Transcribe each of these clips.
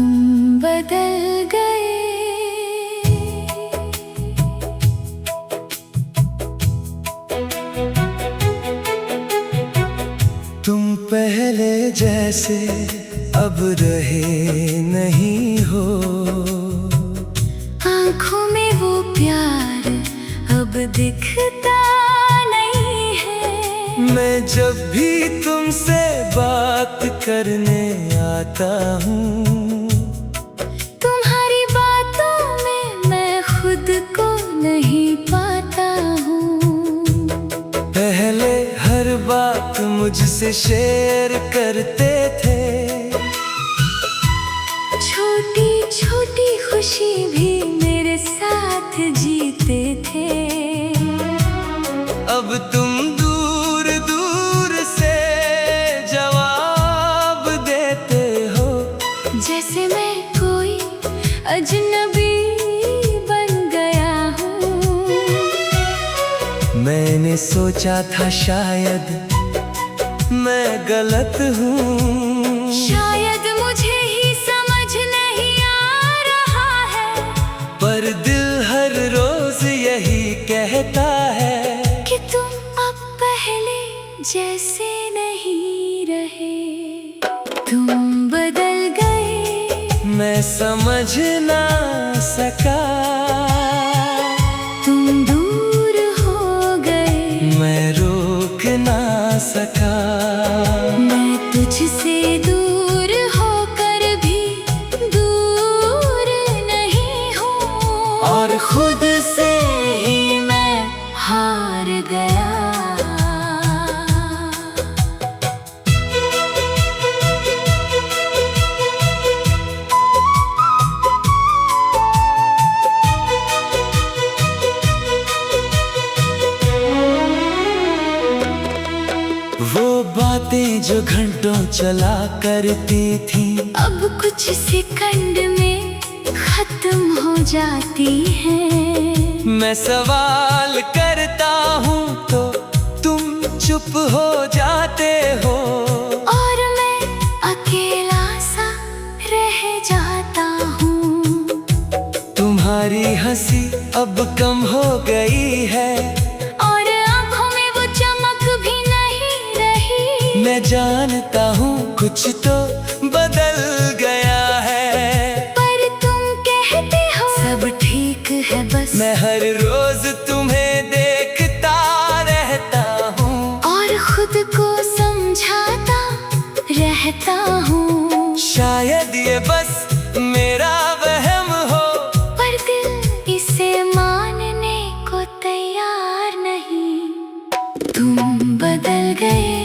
तुम बदल गए। तुम पहले जैसे अब रहे नहीं हो, आँखों में वो प्यार अब दिखता नहीं है। मैं जब भी तुमसे बात करने आता हूँ, तुम्हारी बातों में मैं खुद को नहीं पाता हूँ। पहले हर बात मुझसे शेयर करते थे, छोटी छोटी खुशी भी मेरे साथ जीते थे। अब तुम दूर दूर से जवाब देते हो, जैसे मैं कोई अजनबी बन गया हूँ। मैंने सोचा था शायद मैं गलत हूँ, शायद मुझे ही समझ नहीं आ रहा है, पर दिल हर रोज यही कहता है कि तुम अब पहले जैसे नहीं रहे। तुम बदल गए, मैं समझ ना सका। तुम दूर हो गए, मैं रोक ना सका। मैं तुझसे दूर होकर भी दूर नहीं हूँ, और खुद से ही मैं हार गया। वो बातें जो घंटों चला करती थी, अब कुछ सेकंड में खत्म हो जाती हैं। मैं सवाल करता हूँ तो तुम चुप हो जाते हो, और मैं अकेला सा रह जाता हूँ। तुम्हारी हंसी अब कम हो गई है, और आँखों में वो चमक भी नहीं रही। मैं जानता हूँ कुछ तो बदल गया है, पर तुम कहते हो सब ठीक है बस। मैं हर रोज तुम्हें देखता रहता हूँ, और खुद को समझाता रहता हूँ। शायद ये बस मेरा वहम हो, पर दिल इसे मानने को तैयार नहीं। तुम बदल गए,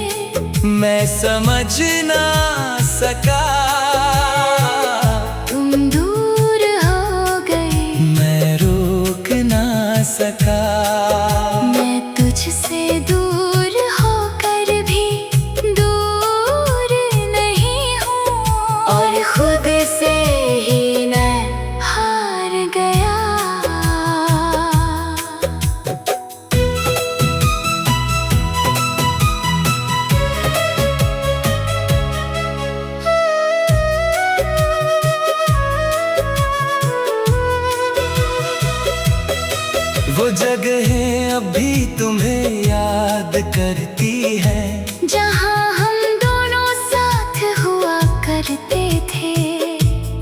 मैं समझ ना सका। तुम दूर हो गए, मैं रोक ना सका। मैं तुझसे दूर होकर भी दूर नहीं हूँ, और खुद से ही मैं हार गया। वो जगहें अब भी तुम्हें याद करती है, जहाँ हम दोनों साथ हुआ करते थे।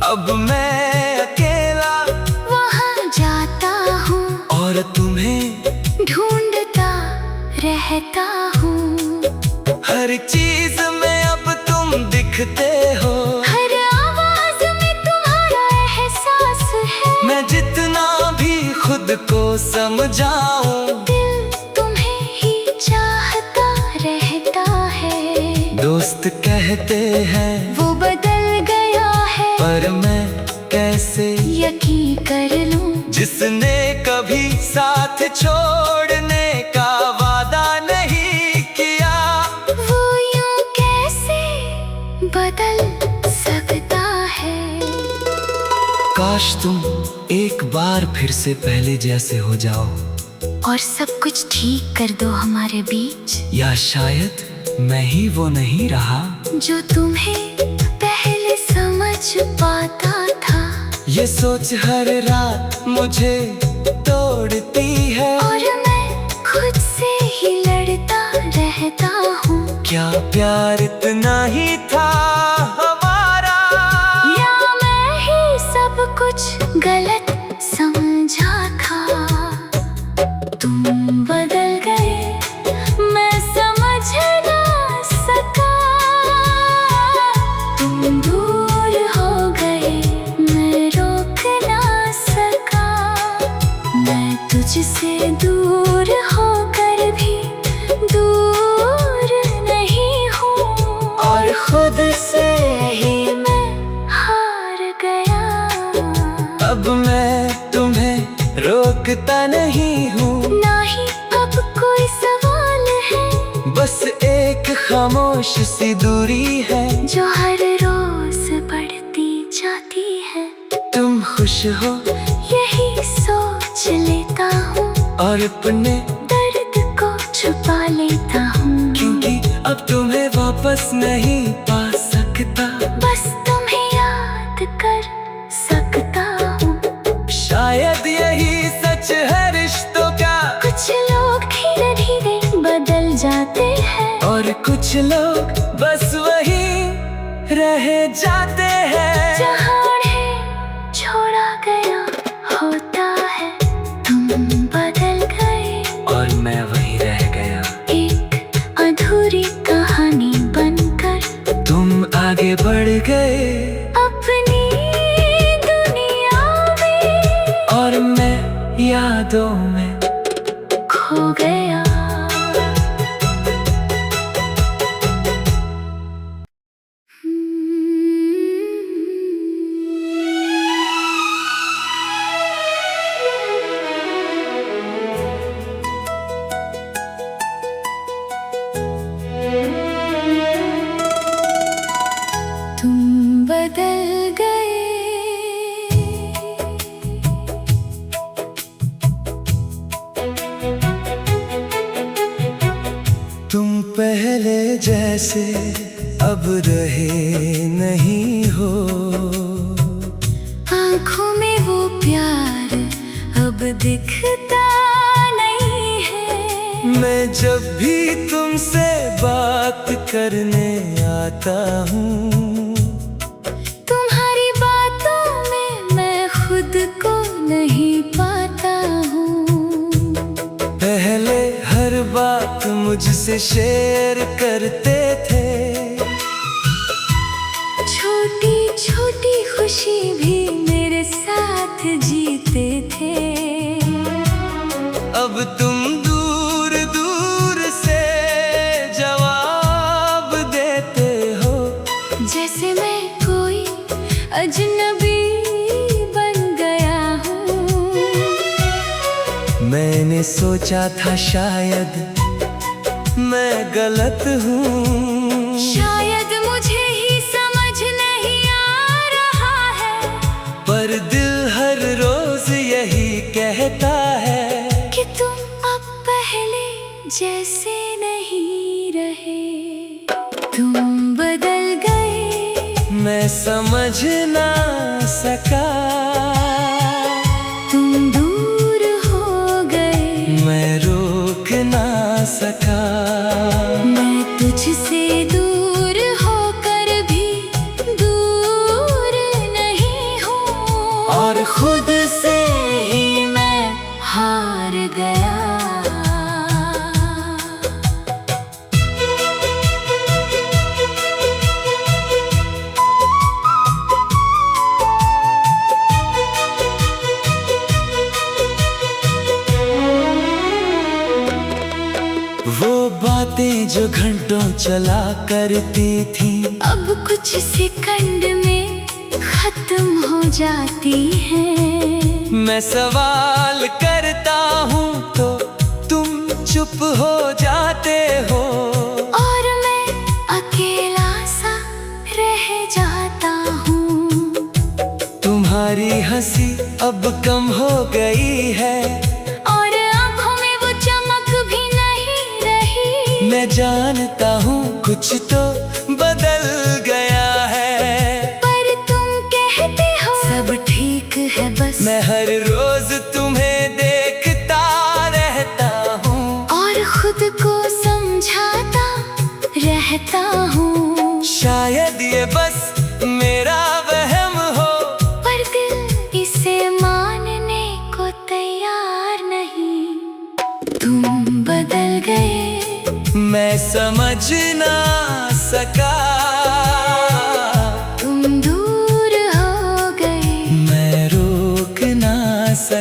अब मैं अकेला वहाँ जाता हूँ और तुम्हें ढूंढता रहता हूँ। हर चीज में अब तुम दिखते हो, हर आवाज में तुम्हारा एहसास है। मैं जितना भी खुद को समझाऊं, दिल तुम्हें ही चाहता रहता है। दोस्त कहते हैं वो बदल गया है, पर मैं कैसे यकीन कर लूं। जिसने कभी साथ छोड़ने का वादा नहीं किया, वो यूं कैसे बदल सकता है। काश तुम एक बार फिर से पहले जैसे हो जाओ, और सब कुछ ठीक कर दो हमारे बीच। या शायद मैं ही वो नहीं रहा जो तुम्हें पहले समझ पाता ये सोच हर रात मुझे तोड़ती है। और मैं खुद से ही लड़ता रहता हूँ। क्या प्यार इतना ही था हमारा, या मैं ही सब कुछ गलत समझा था। तुम बदल गए, मैं समझ ना सका। तुम दूर हो गए, मैं रोक ना सका। मैं तुझसे दूर होकर भी दूर नहीं हूँ। और खुद से ही मैं हार गया। अब मैं तुम्हें रोकता नहीं हूँ। ना ही अब कोई सवाल है, बस एक खामोश सी दूरी है जो हर रोज बढ़ती जाती है। तुम खुश हो यही सोच लेता हूँ, और अपने दर्द को छुपा लेता हूँ। क्योंकि अब तुम्हें वापस नहीं पा सकता। बस तुम्हें याद कर सकता हूँ। शायद यही सच है रिश्तों का। कुछ लोग धीरे धीरे बदल जाते हैं, और कुछ लोग बस वही रह जाते हैं जहाँ उन्हें छोड़ा गया होता है। तुम बदल गए, और मैं वही रह गया, एक अधूरी कहानी बनकर। तुम आगे बढ़ गए अपनी दुनिया में, और मैं यादों में खो गया। तुम बदल गए, तुम पहले जैसे अब रहे नहीं हो। आँखों में वो प्यार अब दिखता नहीं है। मैं जब भी तुमसे बात करने आता हूँ, तुम्हारी बातों में मैं खुद को नहीं पाता हूँ। पहले हर बात मुझसे शेयर करते थे। छोटी छोटी खुशी भी मेरे साथ जीते थे। अब तुम दूर दूर से जवाब देते हो, जैसे मैं कोई अजनबी बन गया हूँ। मैंने सोचा था शायद मैं गलत हूँ। शायद मुझे ही समझ नहीं आ रहा है, पर दिल हर रोज यही कहता है कि तुम अब पहले जैसे नहीं रहे। तुम बदल गए, मैं समझ ना सका। तुम दूर हो गए, मैं रोक ना सका। मैं तुझसे दूर होकर भी दूर नहीं हूँ। और खुद से ही मैं हार गया। वो बातें जो घंटों चला करती थी, अब कुछ सेकंड में खत्म हो जाती हैं। मैं सवाल करता हूँ तो तुम चुप हो जाते हो। और मैं अकेला सा रह जाता हूँ। तुम्हारी हंसी अब कम हो गई है, और आँखों में वो चमक भी नहीं रही। मैं जानता हूँ कुछ तो बदल गया है। पर तुम कहते हो सब ठीक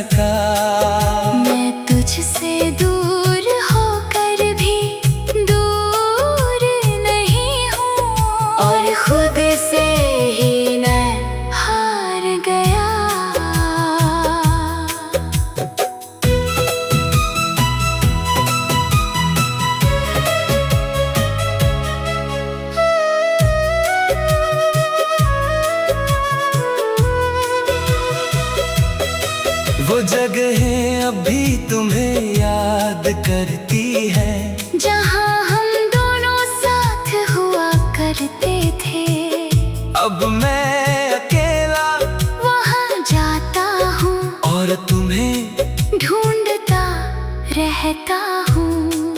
सका। मैं तुझसे दूर होकर भी दूर नहीं हूँ, और खुद से ही मैं हार गया। वो जगहें अभी तुम्हें याद करती है, जहाँ हम दोनों साथ हुआ करते थे। अब मैं अकेला वहाँ जाता हूँ और तुम्हें ढूंढता रहता हूँ।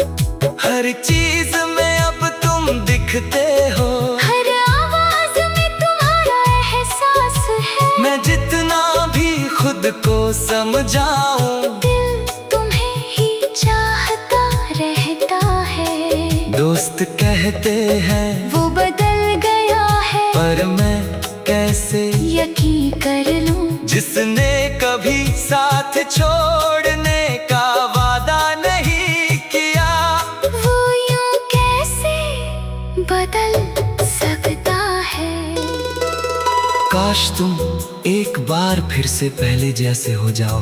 हर चीज में अब तुम दिखते हो, हर आवाज में तुम्हारा एहसास है। मैं जितना भी खुद को समझाऊं, दिल तुम्हें ही चाहता रहता है। दोस्त कहते हैं वो बदल गया है, पर मैं कैसे यकीन कर लूं। जिसने कभी साथ छोड़ने का वादा नहीं किया, वो यूं कैसे बदल सकता है। काश तुम एक बार फिर से पहले जैसे हो जाओ,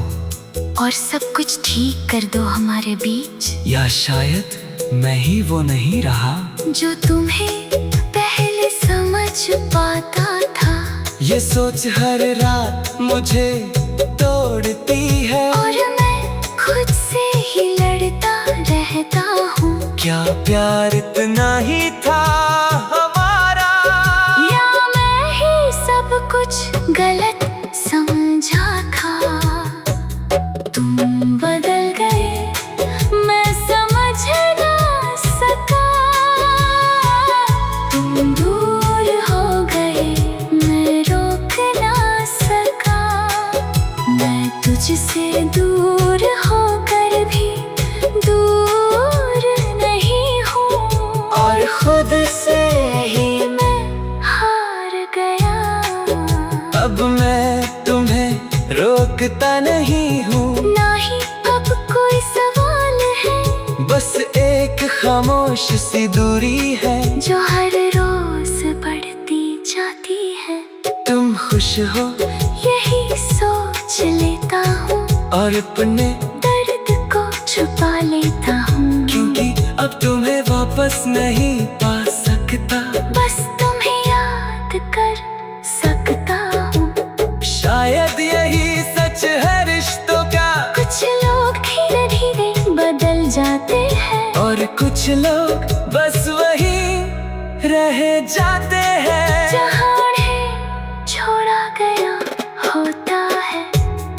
और सब कुछ ठीक कर दो हमारे बीच। या शायद मैं ही वो नहीं रहा जो तुम्हें पहले समझ पाता था। ये सोच हर रात मुझे तोड़ती है, और मैं खुद से ही लड़ता रहता हूँ। क्या प्यार इतना ही था हमारा, या मैं ही सब कुछ गलत समझा था। तुम बदल गए, मैं समझ ना सका। तुम दूर हो गए, मैं रोक ना सका। मैं तुझसे दूर होकर भी दूर नहीं हूँ, और खुद से ही मैं हार गया। अब मैं तुम्हें रोकता नहीं हूँ, ना ही अब कोई सवाल है। बस एक खामोश सी दूरी है जो हर रोज बढ़ती जाती है। तुम खुश हो यही सोच लेता हूँ, और अपने दर्द को छुपा लेता हूँ। क्योंकि अब तुम्हें वापस नहीं पा सकता, बस तुम्हें याद कर सकता हूँ। शायद यही सच है रिश्तों का। कुछ लोग धीरे धीरे बदल जाते हैं, और कुछ लोग बस वही रह जाते हैं जहाँ उन्हें छोड़ा गया होता है।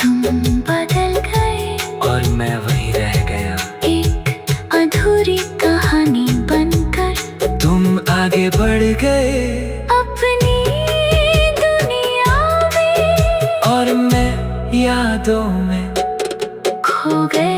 तुम बदल गए, और मैं वही रह गया, एक अधूरी कहानी बनकर। तुम आगे बढ़ गए अपनी दुनिया में, और मैं यादों में खो गए।